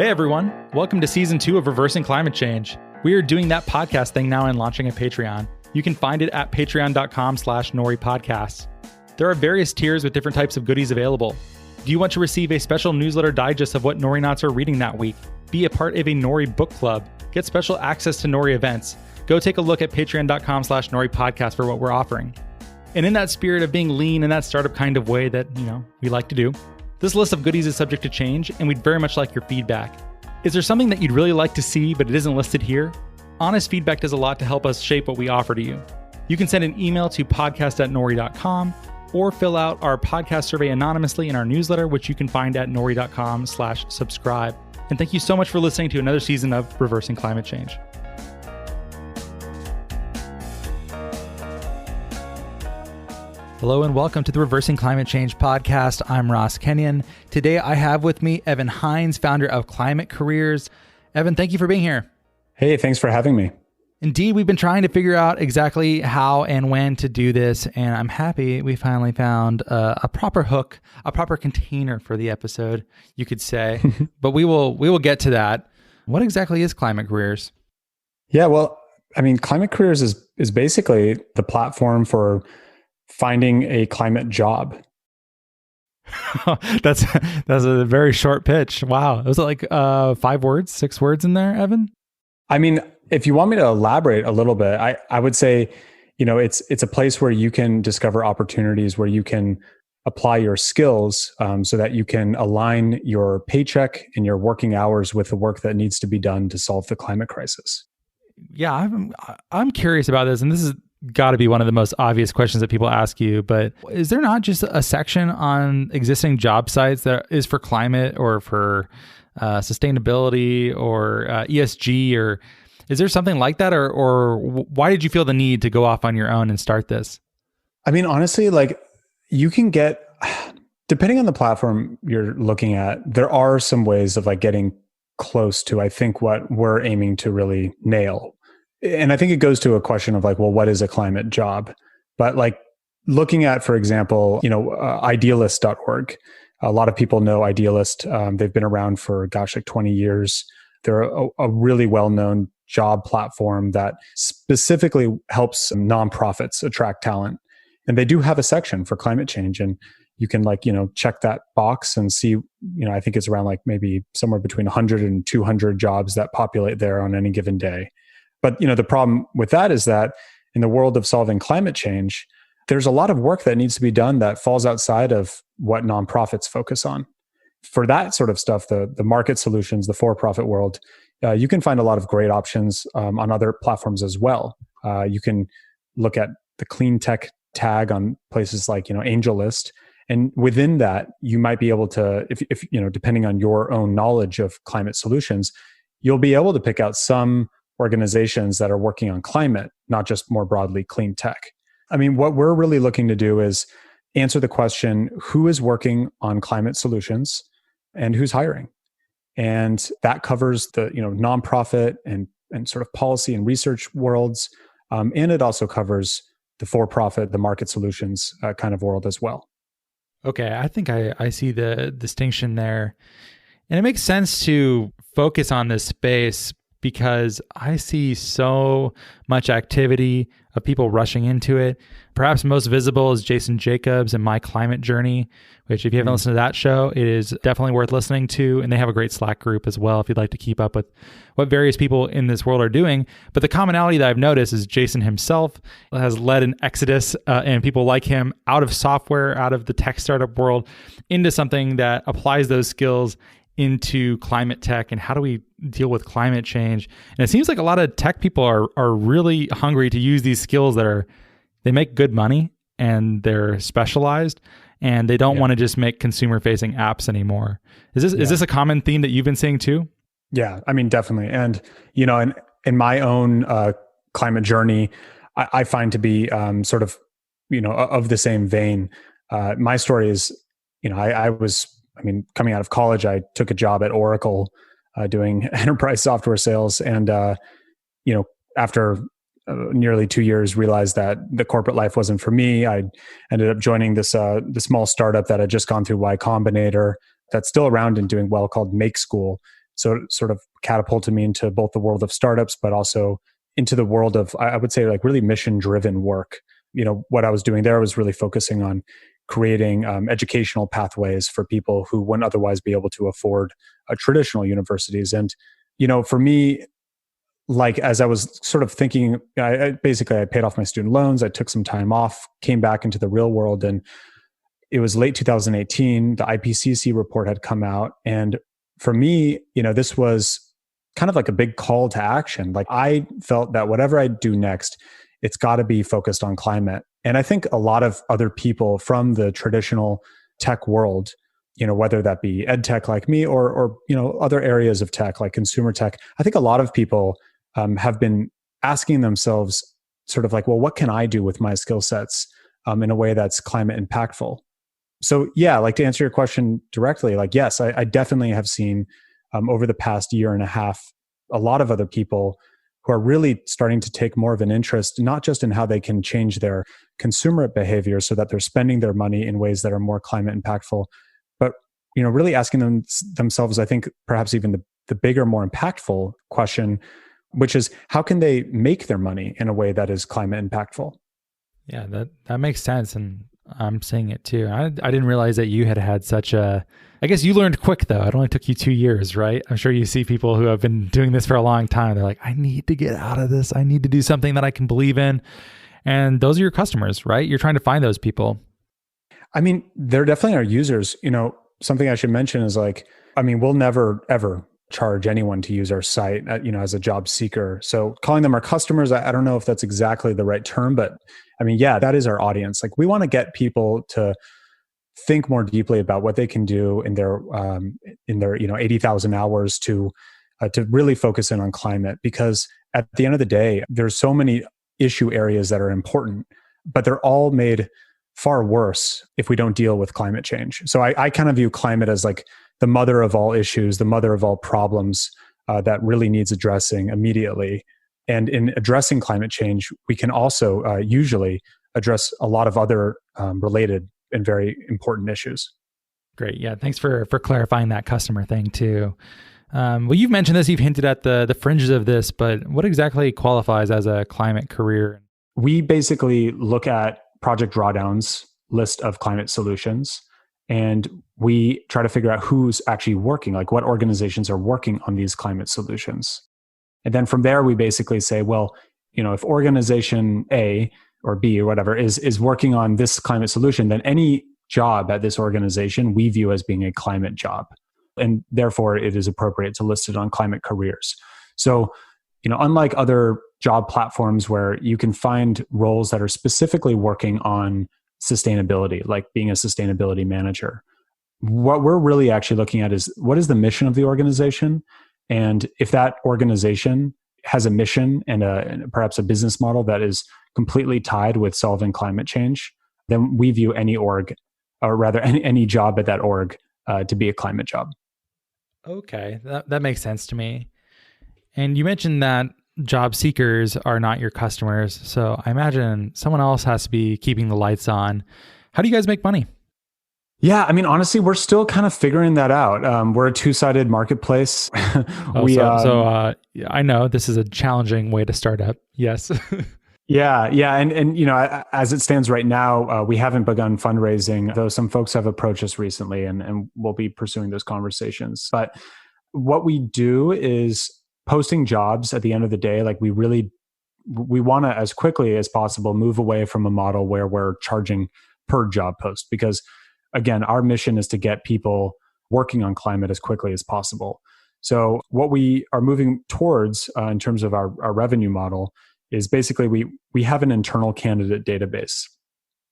Hey everyone, welcome to season 2 of Reversing Climate Change. We are doing that podcast thing now and launching a Patreon. You can find it at patreon.com/NoriPodcasts. There are various tiers with different types of goodies available. Do you want to receive a special newsletter digest of what Nori Knots are reading that week? Be a part of a Nori book club. Get special access to Nori events. Go take a look at patreon.com/NoriPodcast for what we're offering. And in that spirit of being lean in that startup kind of way that, we like to do, this list of goodies is subject to change, and we'd very much like your feedback. Is there something that you'd really like to see, but it isn't listed here? Honest feedback does a lot to help us shape what we offer to you. You can send an email to podcast@nori.com or fill out our podcast survey anonymously in our newsletter, which you can find at nori.com/subscribe. And thank you so much for listening to another season of Reversing Climate Change. Hello and welcome to the Reversing Climate Change podcast. I'm Ross Kenyon. Today I have with me Evan Hynes, founder of Climate.Careers. Evan, thank you for being here. Hey, thanks for having me. Indeed, we've been trying to figure out exactly how and when to do this, and I'm happy we finally found a proper hook, a proper container for the episode, you could say. But we will get to that. What exactly is Climate.Careers? Yeah, well, Climate.Careers is basically the platform for finding a climate job. That's a very short pitch. Wow. Was it like 5 words, 6 words in there, Evan? If you want me to elaborate a little bit, I would say, it's a place where you can discover opportunities, where you can apply your skills so that you can align your paycheck and your working hours with the work that needs to be done to solve the climate crisis. Yeah, I'm curious about this, and this is got to be one of the most obvious questions that people ask you, but is there not just a section on existing job sites that is for climate or for sustainability or ESG, or is there something like that, or why did you feel the need to go off on your own and start this? Honestly, you can get, depending on the platform you're looking at, there are some ways of getting close to, I think, what we're aiming to really nail. And I think it goes to a question of what is a climate job? But looking at, for example, idealist.org, a lot of people know Idealist. They've been around for 20 years. They're a really well-known job platform that specifically helps nonprofits attract talent. And they do have a section for climate change. And you can check that box and see, I think it's around maybe somewhere between 100 and 200 jobs that populate there on any given day. But the problem with that is that in the world of solving climate change, there's a lot of work that needs to be done that falls outside of what nonprofits focus on. For that sort of stuff, the market solutions, the for-profit world, you can find a lot of great options on other platforms as well. You can look at the clean tech tag on places like AngelList, and within that, you might be able to, if depending on your own knowledge of climate solutions, you'll be able to pick out some organizations that are working on climate, not just more broadly clean tech. What we're really looking to do is answer the question, who is working on climate solutions and who's hiring? And that covers the nonprofit and sort of policy and research worlds. And it also covers the for-profit, the market solutions kind of world as well. Okay, I think I see the distinction there. And it makes sense to focus on this space because I see so much activity of people rushing into it. Perhaps most visible is Jason Jacobs and My Climate Journey, which if you haven't listened to that show, it is definitely worth listening to. And they have a great Slack group as well if you'd like to keep up with what various people in this world are doing. But the commonality that I've noticed is Jason himself has led an exodus and people like him out of software, out of the tech startup world, into something that applies those skills into climate tech and how do we deal with climate change. And it seems like a lot of tech people are really hungry to use these skills they make good money and they're specialized and they don't want to just make consumer facing apps anymore. Is this a common theme that you've been seeing too? Yeah, definitely. And, in my own climate journey, I find to be sort of, of the same vein. My story is, coming out of college, I took a job at Oracle doing enterprise software sales. And, after nearly 2 years, realized that the corporate life wasn't for me. I ended up joining this small startup that had just gone through Y Combinator that's still around and doing well called Make School. So it sort of catapulted me into both the world of startups, but also into the world of, I would say, like really mission driven work. What I was doing there was really focusing on creating educational pathways for people who wouldn't otherwise be able to afford traditional universities. And, for me, like as I was sort of thinking, I paid off my student loans. I took some time off, came back into the real world, and it was late 2018. The IPCC report had come out, and for me, this was kind of like a big call to action. Like I felt that whatever I do next, it's got to be focused on climate. And I think a lot of other people from the traditional tech world, whether that be ed tech like me or other areas of tech like consumer tech, I think a lot of people have been asking themselves sort of like, well, what can I do with my skill sets in a way that's climate impactful? So yeah, like to answer your question directly, like, yes, I definitely have seen over the past year and a half, a lot of other people who are really starting to take more of an interest, not just in how they can change their consumer behavior so that they're spending their money in ways that are more climate impactful, but really asking themselves, I think perhaps even the bigger, more impactful question, which is how can they make their money in a way that is climate impactful? Yeah, that makes sense. And I'm seeing it too. I didn't realize that you had such I guess you learned quick though. It only took you 2 years, right? I'm sure you see people who have been doing this for a long time. They're like, I need to get out of this. I need to do something that I can believe in. And those are your customers, right? You're trying to find those people. I mean, they're definitely our users. Something I should mention is like, I mean, we'll never, ever charge anyone to use our site, as a job seeker. So calling them our customers, I don't know if that's exactly the right term, but I mean, yeah, that is our audience. Like we want to get people to think more deeply about what they can do in their 80,000 hours to really focus in on climate, because at the end of the day, there's so many issue areas that are important, but they're all made far worse if we don't deal with climate change. So I kind of view climate as like the mother of all issues, the mother of all problems that really needs addressing immediately. And in addressing climate change, we can also usually address a lot of other related and very important issues. Great. Yeah. Thanks for clarifying that customer thing too. Well, you've mentioned this, you've hinted at the fringes of this, but what exactly qualifies as a climate career? We basically look at Project Drawdown's list of climate solutions, and we try to figure out who's actually working, like what organizations are working on these climate solutions. And then from there, we basically say, well, if organization A or B or whatever is working on this climate solution, then any job at this organization we view as being a climate job. And therefore, it is appropriate to list it on climate careers. So, unlike other job platforms where you can find roles that are specifically working on sustainability, like being a sustainability manager, what we're really actually looking at is what is the mission of the organization? And if that organization has a mission and perhaps a business model that is completely tied with solving climate change, then we view any org, or rather any job at that org, to be a climate job. Okay, that makes sense to me. And you mentioned that job seekers are not your customers. So I imagine someone else has to be keeping the lights on. How do you guys make money? Yeah, I mean, honestly, we're still kind of figuring that out. We're a two-sided marketplace. I know this is a challenging way to start up. Yes. Yeah. And as it stands right now, we haven't begun fundraising, though some folks have approached us recently, and we'll be pursuing those conversations. But what we do is posting jobs at the end of the day. Like we want to, as quickly as possible, move away from a model where we're charging per job post, because again, our mission is to get people working on climate as quickly as possible. So what we are moving towards in terms of our revenue model is basically we have an internal candidate database.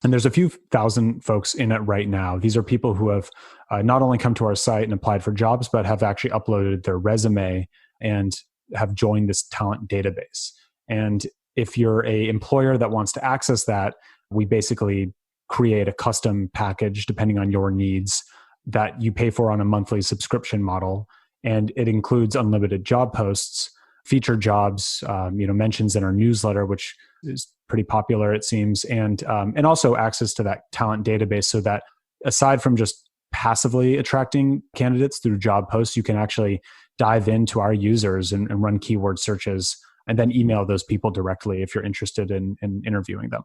And there's a few thousand folks in it right now. These are people who have not only come to our site and applied for jobs, but have actually uploaded their resume and have joined this talent database. And if you're an employer that wants to access that, we basically create a custom package depending on your needs that you pay for on a monthly subscription model. And it includes unlimited job posts, featured jobs, mentions in our newsletter, which is pretty popular, it seems, and also access to that talent database, so that aside from just passively attracting candidates through job posts, you can actually dive into our users and run keyword searches and then email those people directly if you're interested in interviewing them.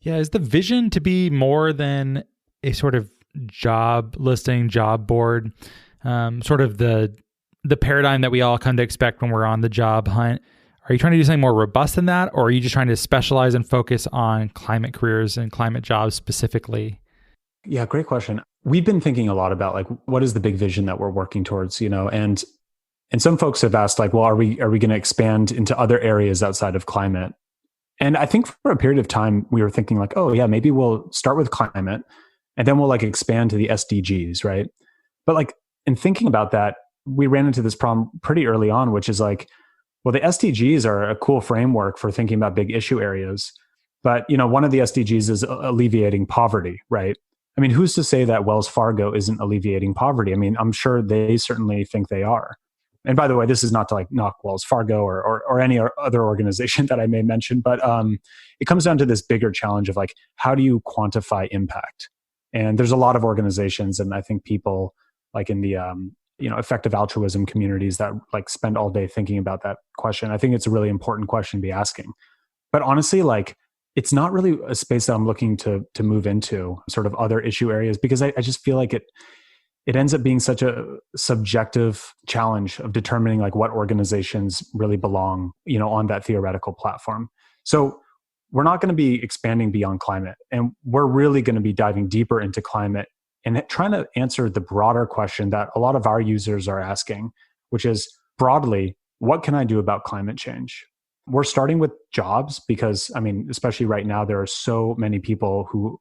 Yeah, is the vision to be more than a sort of job listing, job board, sort of the paradigm that we all come to expect when we're on the job hunt? Are you trying to do something more robust than that, or are you just trying to specialize and focus on climate careers and climate jobs specifically? Yeah, great question. We've been thinking a lot about like what is the big vision that we're working towards, and some folks have asked like, well, are we going to expand into other areas outside of climate? And I think for a period of time we were thinking like, oh yeah, maybe we'll start with climate and then we'll like expand to the SDGs, right? But like in thinking about that, we ran into this problem pretty early on, which is like, well, the SDGs are a cool framework for thinking about big issue areas. But, one of the SDGs is alleviating poverty, right? I mean, who's to say that Wells Fargo isn't alleviating poverty? I mean, I'm sure they certainly think they are. And by the way, this is not to like knock Wells Fargo or any other organization that I may mention, but it comes down to this bigger challenge of like, how do you quantify impact? And there's a lot of organizations, and I think people like in the effective altruism communities that like spend all day thinking about that question. I think it's a really important question to be asking. But honestly, like it's not really a space that I'm looking to move into, sort of other issue areas, because I just feel like it ends up being such a subjective challenge of determining like what organizations really belong, on that theoretical platform. So we're not going to be expanding beyond climate, and we're really going to be diving deeper into climate and trying to answer the broader question that a lot of our users are asking, which is broadly, what can I do about climate change? We're starting with jobs because, I mean, especially right now, there are so many people who,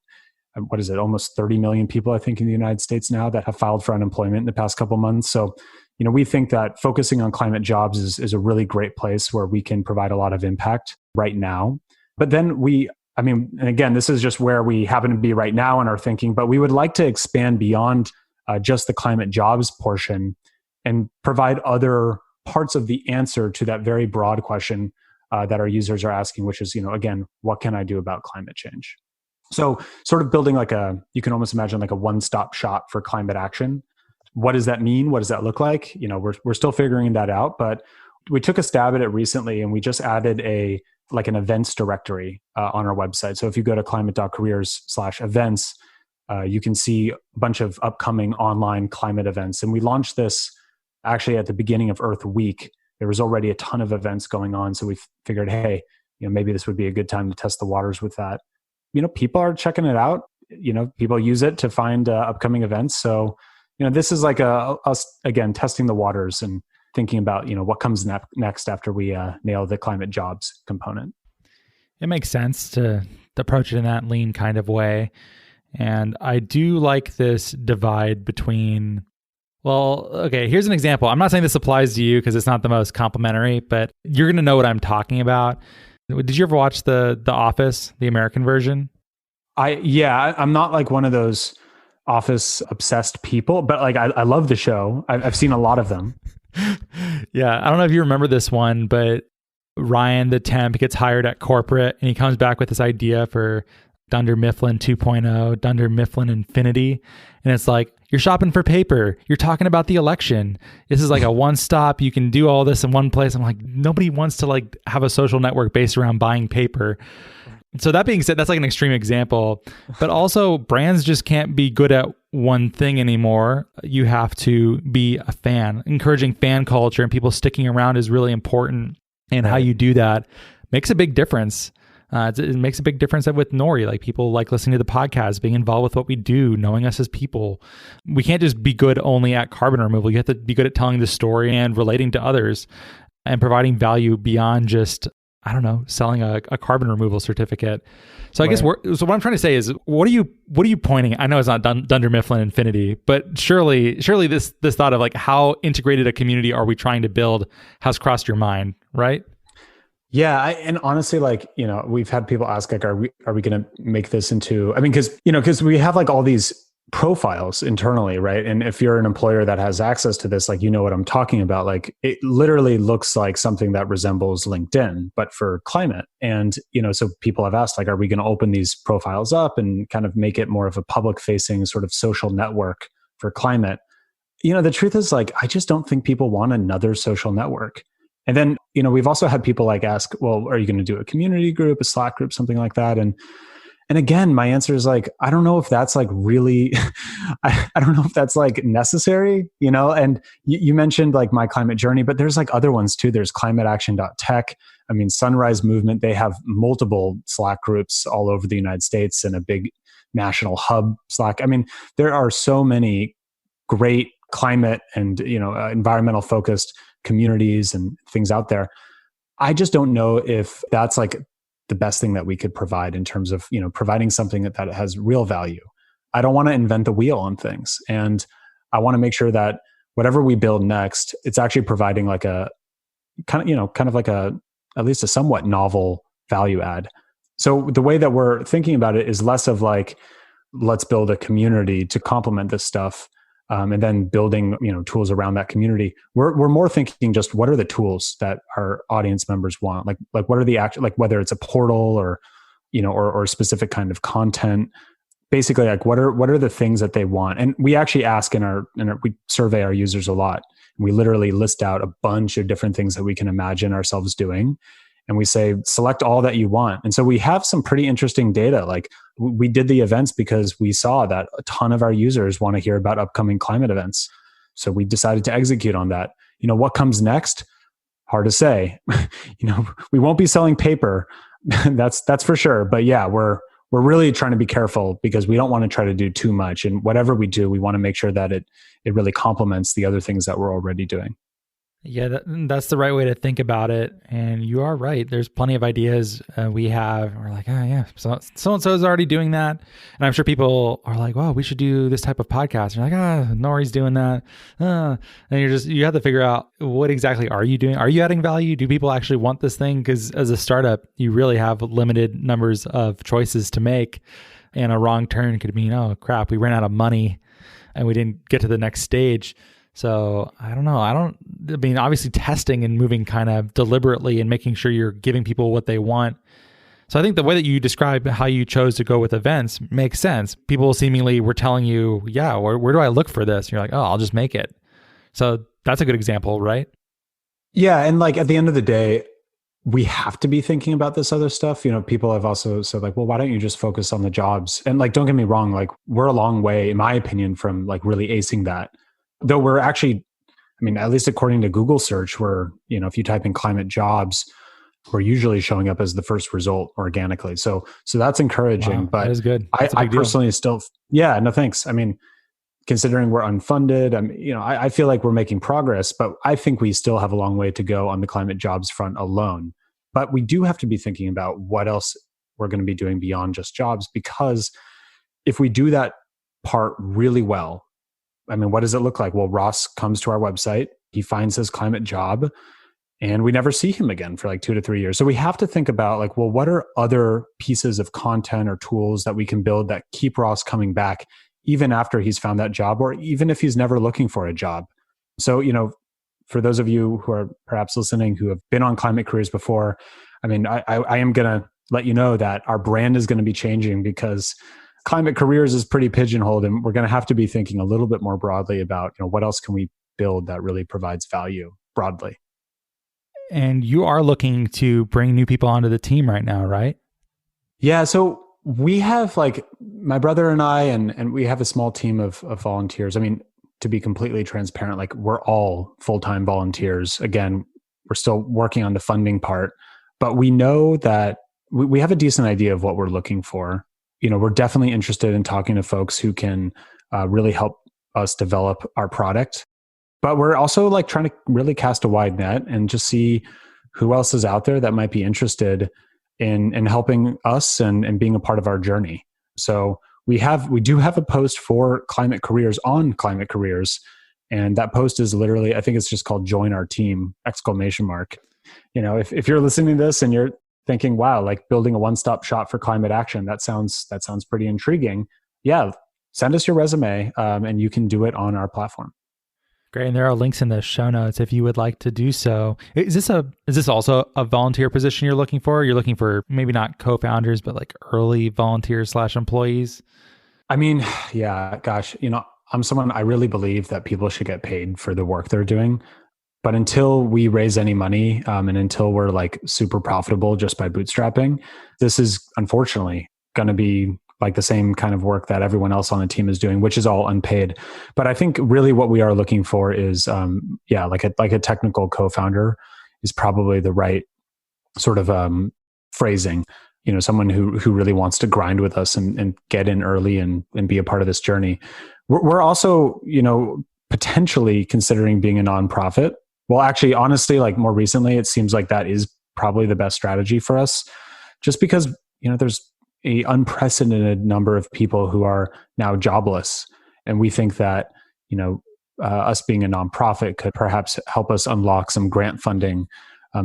what is it, almost 30 million people, I think, in the United States now that have filed for unemployment in the past couple of months. So, we think that focusing on climate jobs is a really great place where we can provide a lot of impact right now. But then and again, this is just where we happen to be right now in our thinking, but we would like to expand beyond just the climate jobs portion and provide other parts of the answer to that very broad question that our users are asking, which is, again, what can I do about climate change? So sort of building you can almost imagine like a one-stop shop for climate action. What does that mean? What does that look like? We're still figuring that out, but we took a stab at it recently and we just added an events directory on our website. So if you go to climate.careers/events, you can see a bunch of upcoming online climate events. And we launched this actually at the beginning of Earth Week. There was already a ton of events going on. So we figured, hey, maybe this would be a good time to test the waters with that. People are checking it out. People use it to find upcoming events. So, this is like us, again, testing the waters and thinking about, what comes next after we nail the climate jobs component. It makes sense to approach it in that lean kind of way. And I do like this divide between, well, okay, here's an example. I'm not saying this applies to you because it's not the most complimentary, but you're going to know what I'm talking about. Did you ever watch The Office, the American version? I'm not like one of those Office obsessed people, but like I love the show. I've seen a lot of them. Yeah, I don't know if you remember this one, but Ryan, the temp, gets hired at corporate and he comes back with this idea for Dunder Mifflin 2.0, Dunder Mifflin Infinity. And it's like, you're shopping for paper. You're talking about the election. This is like a one-stop. You can do all this in one place. I'm like, nobody wants to like have a social network based around buying paper. So that being said, that's like an extreme example, but also brands just can't be good at one thing anymore. You have to be a fan. Encouraging fan culture and people sticking around is really important. And how you do that makes a big difference. It makes a big difference with Nori. Like people like listening to the podcast, being involved with what we do, knowing us as people. We can't just be good only at carbon removal. You have to be good at telling the story and relating to others and providing value beyond just, I don't know, selling a carbon removal certificate. So I guess so what I'm trying to say is, what are you pointing? I know it's not Dunder Mifflin Infinity, but surely this thought of like how integrated a community are we trying to build has crossed your mind, right? Yeah, and honestly, like, we've had people ask, like, are we going to make this into? I mean, because we have like all these profiles internally, right? And if you're an employer that has access to this, like, what I'm talking about. Like, it literally looks like something that resembles LinkedIn, but for climate. And so people have asked, like, are we going to open these profiles up and kind of make it more of a public-facing sort of social network for climate? The truth is like, I just don't think people want another social network. And then, we've also had people like ask, well, are you going to do a community group, a Slack group, something like that? And again, my answer is like, I don't know if that's like really, I don't know if that's like necessary, and you mentioned like My Climate Journey, but there's like other ones too. There's climateaction.tech. I mean, Sunrise Movement, they have multiple Slack groups all over the United States and a big national hub Slack. I mean, there are so many great climate and, environmental focused communities and things out there. I just don't know if that's like the best thing that we could provide in terms of, providing something that has real value. I don't want to invent the wheel on things. And I want to make sure that whatever we build next, it's actually providing like a kind of like at least a somewhat novel value add. So the way that we're thinking about it is less of like, let's build a community to complement this stuff. And then building, tools around that community. We're more thinking just what are the tools that our audience members want? Like what are the like whether it's a portal or, or a specific kind of content. Basically, like what are the things that they want? And we actually ask we survey our users a lot. We literally list out a bunch of different things that we can imagine ourselves doing. And we say, select all that you want. And so we have some pretty interesting data. Like we did the events because we saw that a ton of our users want to hear about upcoming climate events. So we decided to execute on that. What comes next? Hard to say. We won't be selling paper. That's for sure. But yeah, we're really trying to be careful because we don't want to try to do too much. And whatever we do, we want to make sure that it really complements the other things that we're already doing. Yeah, that's the right way to think about it. And you are right. There's plenty of ideas we have. We're like, oh yeah, so-and-so is already doing that. And I'm sure people are like, well, we should do this type of podcast. And you're like, Nori's doing that. And you have to figure out what exactly are you doing? Are you adding value? Do people actually want this thing? Because as a startup, you really have limited numbers of choices to make. And a wrong turn could mean, oh crap, we ran out of money and we didn't get to the next stage. So I don't know. I mean, obviously testing and moving kind of deliberately and making sure you're giving people what they want. So I think the way that you describe how you chose to go with events makes sense. People seemingly were telling you, yeah, where do I look for this? And you're like, oh, I'll just make it. So that's a good example, right? Yeah. And like at the end of the day, we have to be thinking about this other stuff. People have also said like, well, why don't you just focus on the jobs? And like, don't get me wrong, like we're a long way, in my opinion, from like really acing that. Though we're actually, I mean, at least according to Google search, if you type in climate jobs, we're usually showing up as the first result organically. So that's encouraging. Wow, but that is good. I personally still, yeah, no thanks. I mean, considering we're unfunded, I feel like we're making progress, but I think we still have a long way to go on the climate jobs front alone. But we do have to be thinking about what else we're going to be doing beyond just jobs, because if we do that part really well, I mean, what does it look like? Well, Ross comes to our website, he finds his climate job, and we never see him again for like 2 to 3 years. So we have to think about like, well, what are other pieces of content or tools that we can build that keep Ross coming back even after he's found that job, or even if he's never looking for a job? So, for those of you who are perhaps listening who have been on Climate Careers before, I mean, I am going to let you know that our brand is going to be changing because Climate Careers is pretty pigeonholed, and we're going to have to be thinking a little bit more broadly about, what else can we build that really provides value broadly. And you are looking to bring new people onto the team right now, right? Yeah. So we have like my brother and I, and we have a small team of volunteers. I mean, to be completely transparent, like we're all full-time volunteers. Again, we're still working on the funding part, but we know that we have a decent idea of what we're looking for. We're definitely interested in talking to folks who can really help us develop our product. But we're also like trying to really cast a wide net and just see who else is out there that might be interested in helping us and being a part of our journey. So we do have a post for Climate Careers on Climate Careers. And that post is literally, I think it's just called "Join Our Team!" ! If you're listening to this and you're thinking, wow, like building a one-stop shop for climate action, that sounds pretty intriguing. Yeah, send us your resume and you can do it on our platform. Great. And there are links in the show notes if you would like to do so. Is this also a volunteer position you're looking for? You're looking for maybe not co-founders, but like early volunteers / employees? I mean, yeah, gosh, I'm someone, I really believe that people should get paid for the work they're doing. But until we raise any money, and until we're like super profitable just by bootstrapping, this is unfortunately going to be like the same kind of work that everyone else on the team is doing, which is all unpaid. But I think really what we are looking for is, like a technical co-founder is probably the right sort of phrasing. Someone who really wants to grind with us and get in early and be a part of this journey. We're also, potentially considering being a nonprofit. Well, actually, honestly, like more recently, it seems like that is probably the best strategy for us, just because, there's a unprecedented number of people who are now jobless. And we think that, us being a nonprofit could perhaps help us unlock some grant funding,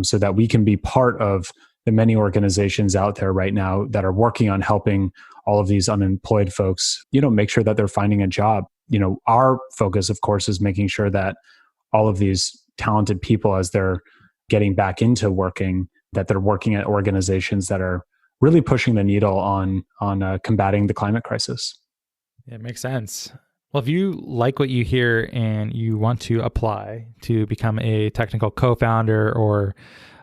so that we can be part of the many organizations out there right now that are working on helping all of these unemployed folks, make sure that they're finding a job. Our focus, of course, is making sure that all of these talented people, as they're getting back into working, that they're working at organizations that are really pushing the needle on combating the climate crisis. It makes sense. Well, if you like what you hear and you want to apply to become a technical co-founder, or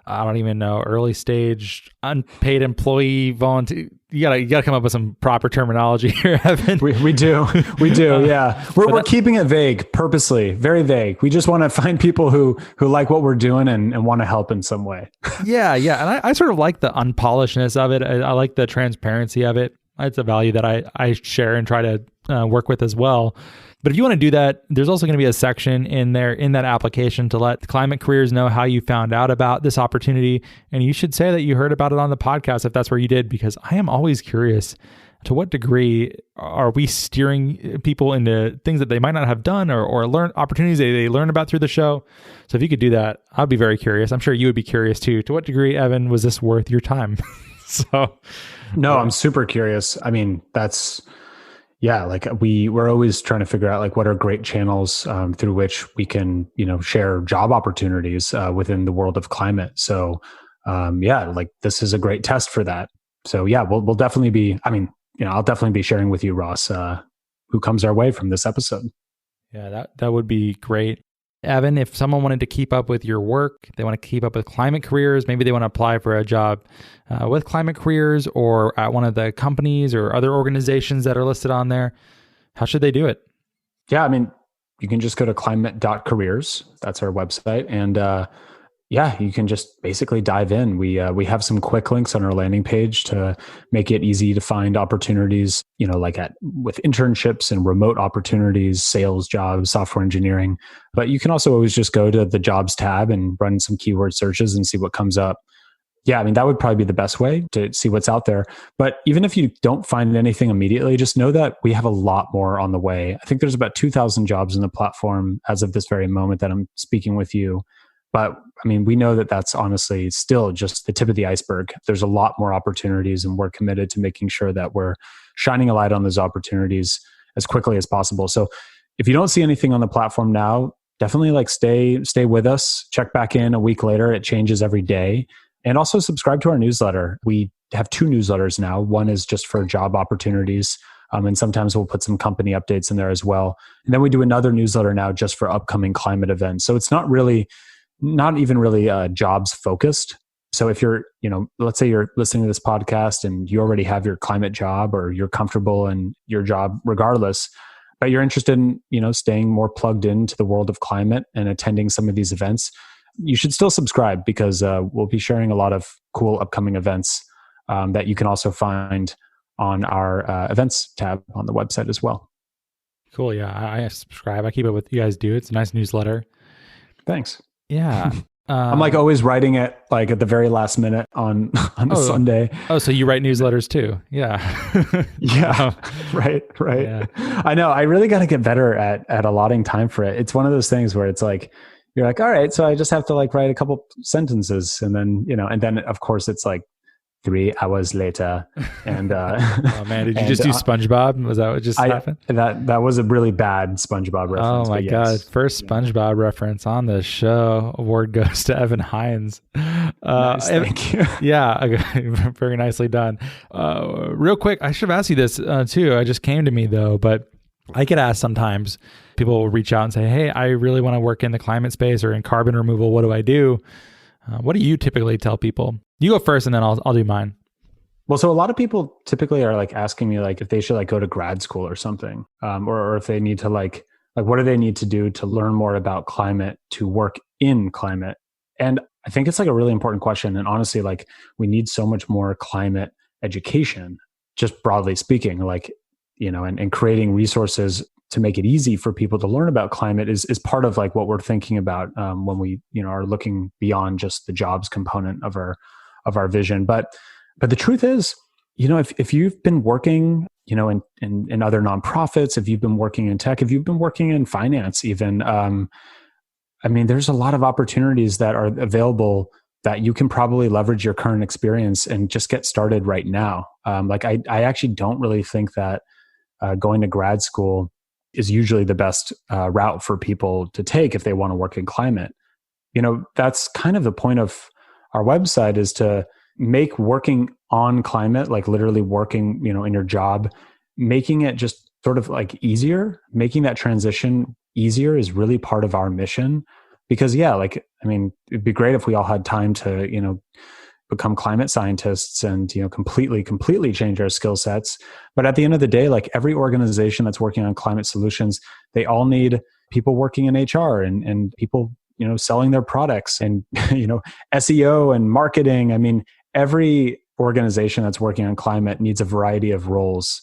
I don't even know, early stage unpaid employee volunteer, you gotta come up with some proper terminology here, Evan. We do, yeah. We're keeping it vague, purposely, very vague. We just want to find people who like what we're doing and want to help in some way. Yeah, and I sort of like the unpolishedness of it. I like the transparency of it. It's a value that I share and try to work with as well. But if you want to do that, there's also going to be a section in there in that application to let Climate Careers know how you found out about this opportunity. And you should say that you heard about it on the podcast if that's where you did, because I am always curious, to what degree are we steering people into things that they might not have done or learn opportunities that they learn about through the show. So if you could do that, I'd be very curious. I'm sure you would be curious too. To what degree, Evan, was this worth your time? No, I'm super curious. I mean, like we're always trying to figure out like what are great channels through which we can, share job opportunities within the world of climate. So like this is a great test for that. So yeah, we'll definitely be, I'll definitely be sharing with you, Ross, who comes our way from this episode. Yeah, that would be great. Evan, if someone wanted to keep up with your work, they want to keep up with Climate Careers, maybe they want to apply for a job with Climate Careers or at one of the companies or other organizations that are listed on there, how should they do it? Yeah, you can just go to climate.careers. That's our website. And you can just basically dive in. We have some quick links on our landing page to make it easy to find opportunities, with internships and remote opportunities, sales jobs, software engineering. But you can also always just go to the jobs tab and run some keyword searches and see what comes up. Yeah, that would probably be the best way to see what's out there. But even if you don't find anything immediately, just know that we have a lot more on the way. I think there's about 2,000 jobs in the platform as of this very moment that I'm speaking with you. But we know that that's honestly still just the tip of the iceberg. There's a lot more opportunities, and we're committed to making sure that we're shining a light on those opportunities as quickly as possible. So if you don't see anything on the platform now, definitely stay with us. Check back in a week later. It changes every day. And also subscribe to our newsletter. We have 2 newsletters now. One is just for job opportunities. And sometimes we'll put some company updates in there as well. And then we do another newsletter now just for upcoming climate events. So it's not even really jobs focused. So if you're, let's say you're listening to this podcast and you already have your climate job or you're comfortable in your job regardless, but you're interested in, staying more plugged into the world of climate and attending some of these events, you should still subscribe, because we'll be sharing a lot of cool upcoming events that you can also find on our events tab on the website as well. Cool. Yeah, I subscribe. I keep up with what you guys do. It's a nice newsletter. Thanks. Yeah. I'm always writing it at the very last minute on a Sunday. Oh, so you write newsletters too? Yeah. Yeah. Right. Yeah. I know. I really got to get better at allotting time for it. It's one of those things where it's like, you're like, all right, so I just have to write a couple sentences, and then of course it's 3 hours later. And oh man, did you just do SpongeBob? Was that what just happened? That was a really bad SpongeBob reference. Oh my God. First SpongeBob reference on the show. Award goes to Evan Hynes. Nice, thank you. Yeah, very nicely done. Real quick, I should have asked you this too. It just came to me though, but I get asked sometimes, people will reach out and say, hey, I really want to work in the climate space or in carbon removal. What do I do? What do you typically tell people? You go first and then I'll do mine. Well, so a lot of people typically are like asking me like if they should like go to grad school or something, or if they need to like what do they need to do to learn more about climate to work in climate? And I think it's like a really important question. And honestly, like we need so much more climate education, just broadly speaking, like, and creating resources to make it easy for people to learn about climate is part of like what we're thinking about when we, are looking beyond just the jobs component of our vision. But the truth is, if you've been working, in other nonprofits, if you've been working in tech, if you've been working in finance, even, there's a lot of opportunities that are available that you can probably leverage your current experience and just get started right now. I actually don't really think that going to grad school is usually the best route for people to take if they want to work in climate. That's kind of the point of our website, is to make working on climate, like literally working, in your job, making it just sort of like easier, making that transition easier is really part of our mission. Because it'd be great if we all had time to, become climate scientists and, completely change our skill sets. But at the end of the day, like every organization that's working on climate solutions, they all need people working in HR and people, selling their products and, SEO and marketing. Every organization that's working on climate needs a variety of roles.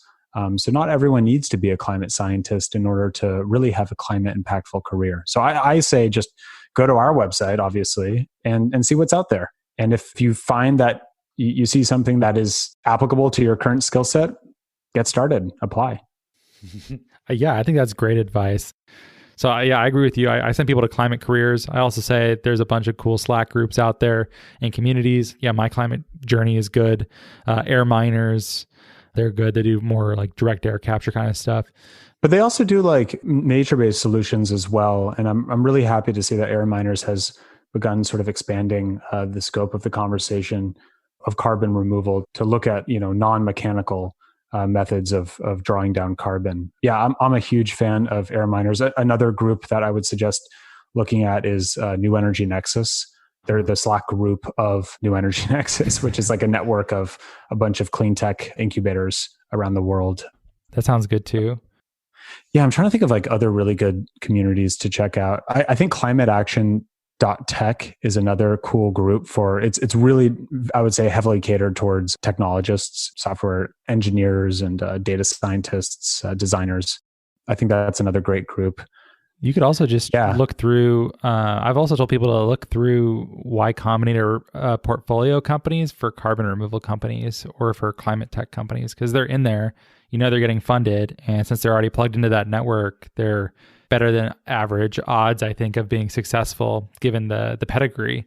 So not everyone needs to be a climate scientist in order to really have a climate impactful career. So I say just go to our website, obviously, and see what's out there. And if you find that you see something that is applicable to your current skill set, get started, apply. Yeah, I think that's great advice. So yeah, I agree with you. I send people to Climate Careers. I also say there's a bunch of cool Slack groups out there and communities. Yeah, My Climate Journey is good. Air Miners, they're good. They do more like direct air capture kind of stuff. But they also do like nature-based solutions as well. And I'm really happy to see that Air Miners has begun sort of expanding the scope of the conversation of carbon removal to look at, non-mechanical methods of drawing down carbon. Yeah, I'm a huge fan of Air Miners. Another group that I would suggest looking at is New Energy Nexus. They're the Slack group of New Energy Nexus, which is like a network of a bunch of clean tech incubators around the world. That sounds good too. Yeah, I'm trying to think of like other really good communities to check out. I think climateaction.tech is another cool group for it's really, I would say, heavily catered towards technologists, software engineers, and data scientists, designers. I think that's another great group. You could also just look through, I've also told people to look through Y Combinator portfolio companies for carbon removal companies or for climate tech companies, because they're in there, they're getting funded. And since they're already plugged into that network, they're better than average odds, I think, of being successful given the pedigree.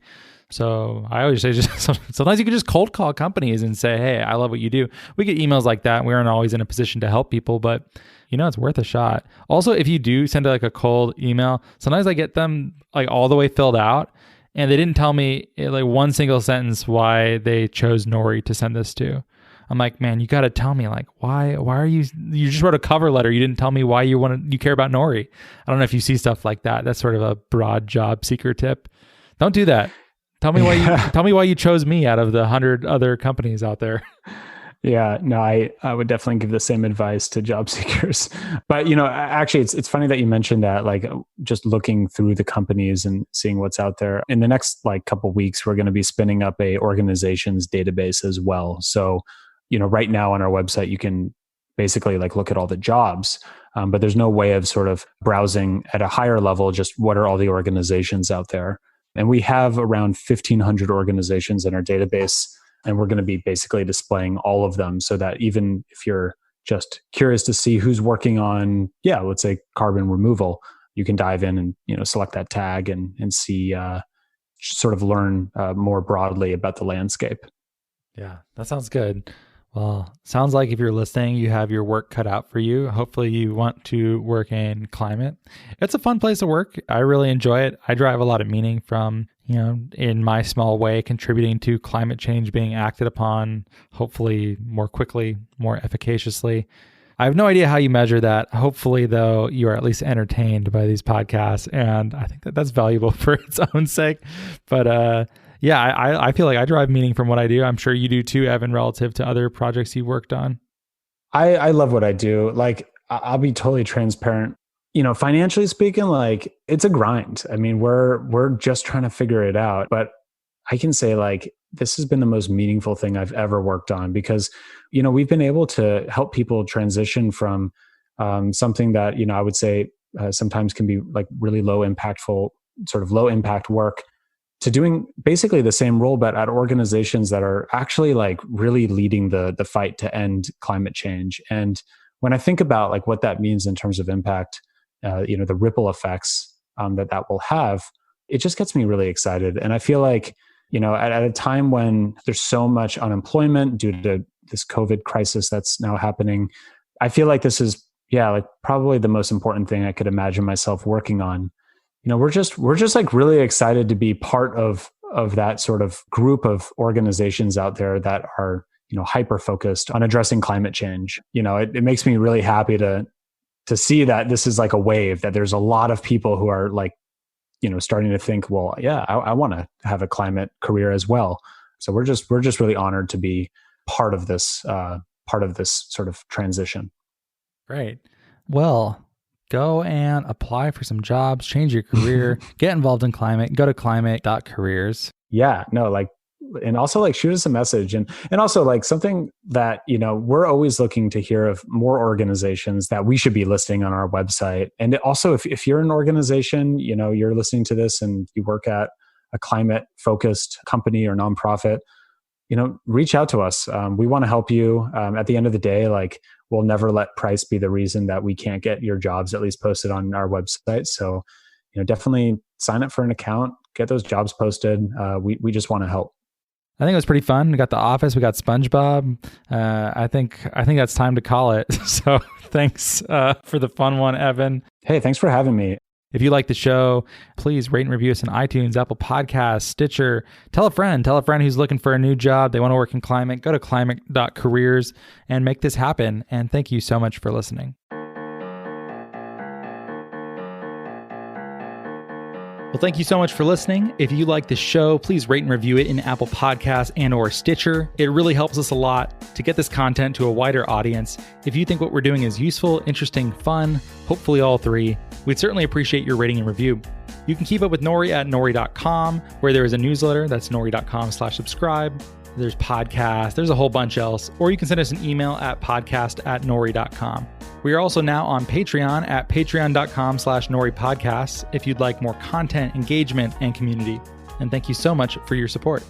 So I always say just sometimes you can just cold call companies and say, hey, I love what you do. We get emails like that. We aren't always in a position to help people, but it's worth a shot. Also, if you do send like a cold email, sometimes I get them like all the way filled out and they didn't tell me like one single sentence why they chose Nori to send this to. I'm like, man, you got to tell me like, why are you just wrote a cover letter. You didn't tell me why you care about Nori. I don't know if you see stuff like that. That's sort of a broad job seeker tip. Don't do that. Tell me why you chose me out of the 100 other companies out there. Yeah, no, I would definitely give the same advice to job seekers. But, actually, it's funny that you mentioned that, like just looking through the companies and seeing what's out there. In the next like couple of weeks, we're going to be spinning up a organizations database as well. So, right now on our website, you can basically like look at all the jobs, but there's no way of sort of browsing at a higher level, just what are all the organizations out there. And we have around 1,500 organizations in our database. And we're going to be basically displaying all of them so that even if you're just curious to see who's working on, let's say carbon removal, you can dive in and, select that tag and see, sort of learn more broadly about the landscape. Yeah, that sounds good. Well, sounds like if you're listening, you have your work cut out for you. Hopefully you want to work in climate. It's a fun place to work. I really enjoy it. I derive a lot of meaning from, in my small way, contributing to climate change being acted upon, hopefully more quickly, more efficaciously. I have no idea how you measure that. Hopefully, though, you are at least entertained by these podcasts. And I think that that's valuable for its own sake. But yeah, I feel like I derive meaning from what I do. I'm sure you do too, Evan, relative to other projects you've worked on. I love what I do. Like, I'll be totally transparent. Financially speaking, like, it's a grind. I mean, we're just trying to figure it out. But I can say, like, this has been the most meaningful thing I've ever worked on because, we've been able to help people transition from something that, I would say sometimes can be like really low impact work to doing basically the same role, but at organizations that are actually like really leading the fight to end climate change. And when I think about like what that means in terms of impact, the ripple effects that will have, it just gets me really excited. And I feel like, at a time when there's so much unemployment due to this COVID crisis that's now happening, I feel like this is, like probably the most important thing I could imagine myself working on. We're just like really excited to be part of that sort of group of organizations out there that are, hyper focused on addressing climate change. It makes me really happy to see that this is like a wave, that there's a lot of people who are like, starting to think, well, yeah, I want to have a climate career as well. So we're just really honored to be part of this sort of transition. Great. Well, go and apply for some jobs, change your career, get involved in climate, go to climatetech.careers. Yeah, no, like, and also like shoot us a message and also like something that, we're always looking to hear of more organizations that we should be listing on our website. And also if you're an organization, you're listening to this and you work at a climate focused company or nonprofit, reach out to us. We want to help you. At the end of the day, like, we'll never let price be the reason that we can't get your jobs at least posted on our website. So, definitely sign up for an account, get those jobs posted. We just want to help. I think it was pretty fun. We got The Office, we got SpongeBob. I think that's time to call it. So thanks for the fun one, Evan. Hey, thanks for having me. If you like the show, please rate and review us on iTunes, Apple Podcasts, Stitcher. Tell a friend who's looking for a new job. They want to work in climate. Go to climate.careers and make this happen. And thank you so much for listening. Well, thank you so much for listening. If you like the show, please rate and review it in Apple Podcasts and or Stitcher. It really helps us a lot to get this content to a wider audience. If you think what we're doing is useful, interesting, fun, hopefully all three, we'd certainly appreciate your rating and review. You can keep up with Nori at nori.com, where there is a newsletter. That's nori.com/subscribe. There's podcasts, there's a whole bunch else, or you can send us an email at podcast@nori.com. We are also now on Patreon at patreon.com/noripodcasts if you'd like more content, engagement, and community. And thank you so much for your support.